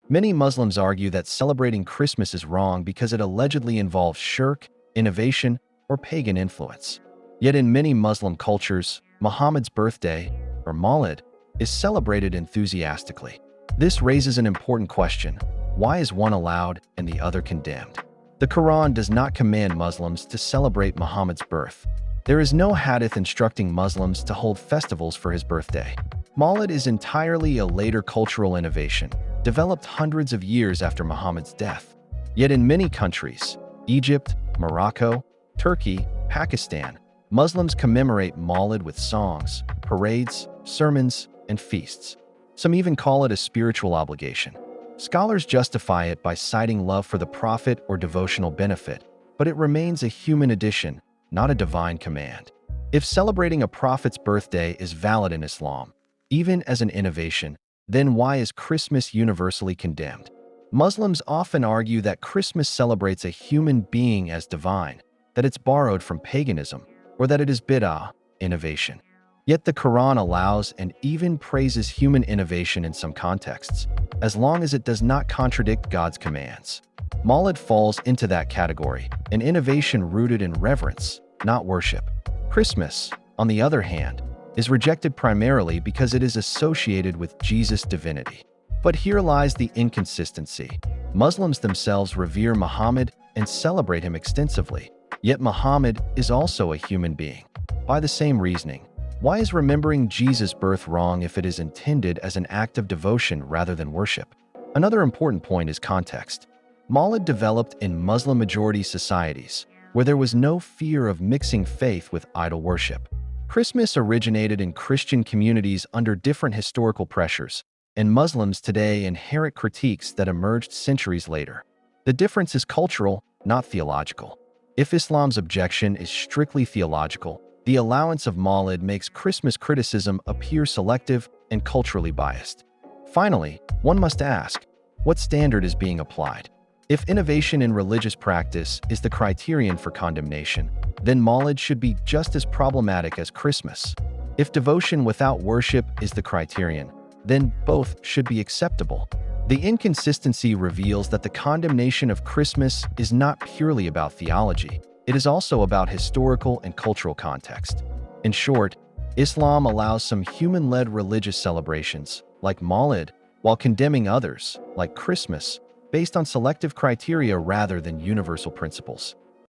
Many Muslims argue that celebrating Christmas is wrong because it allegedly involves shirk, innovation, or pagan influence. Yet in many Muslim cultures, Muhammad's birthday, or Mawlid, is celebrated enthusiastically. This raises an important question: why is one allowed and the other condemned? The Quran does not command Muslims to celebrate Muhammad's birth. There is no hadith instructing Muslims to hold festivals for his birthday. Mawlid is entirely a later cultural innovation, developed hundreds of years after Muhammad's death. Yet in many countries, Egypt, Morocco, Turkey, Pakistan, Muslims commemorate Mawlid with songs, parades, sermons, and feasts. Some even call it a spiritual obligation. Scholars justify it by citing love for the Prophet or devotional benefit, but it remains a human addition, not a divine command. If celebrating a prophet's birthday is valid in Islam, even as an innovation, then why is Christmas universally condemned? Muslims often argue that Christmas celebrates a human being as divine, that it's borrowed from paganism, or that it is bid'ah, innovation. Yet the Quran allows and even praises human innovation in some contexts, as long as it does not contradict God's commands. Mawlid falls into that category, an innovation rooted in reverence, not worship. Christmas, on the other hand, is rejected primarily because it is associated with Jesus' divinity. But here lies the inconsistency. Muslims themselves revere Muhammad and celebrate him extensively, yet Muhammad is also a human being. By the same reasoning, why is remembering Jesus' birth wrong if it is intended as an act of devotion rather than worship? Another important point is context. Mawlid developed in Muslim-majority societies, where there was no fear of mixing faith with idol worship. Christmas originated in Christian communities under different historical pressures, and Muslims today inherit critiques that emerged centuries later. The difference is cultural, not theological. If Islam's objection is strictly theological, the allowance of Mawlid makes Christmas criticism appear selective and culturally biased. Finally, one must ask, what standard is being applied? If innovation in religious practice is the criterion for condemnation, then Mawlid should be just as problematic as Christmas. If devotion without worship is the criterion, then both should be acceptable. The inconsistency reveals that the condemnation of Christmas is not purely about theology. It is also about historical and cultural context. In short, Islam allows some human-led religious celebrations, like Mawlid, while condemning others, like Christmas, based on selective criteria rather than universal principles.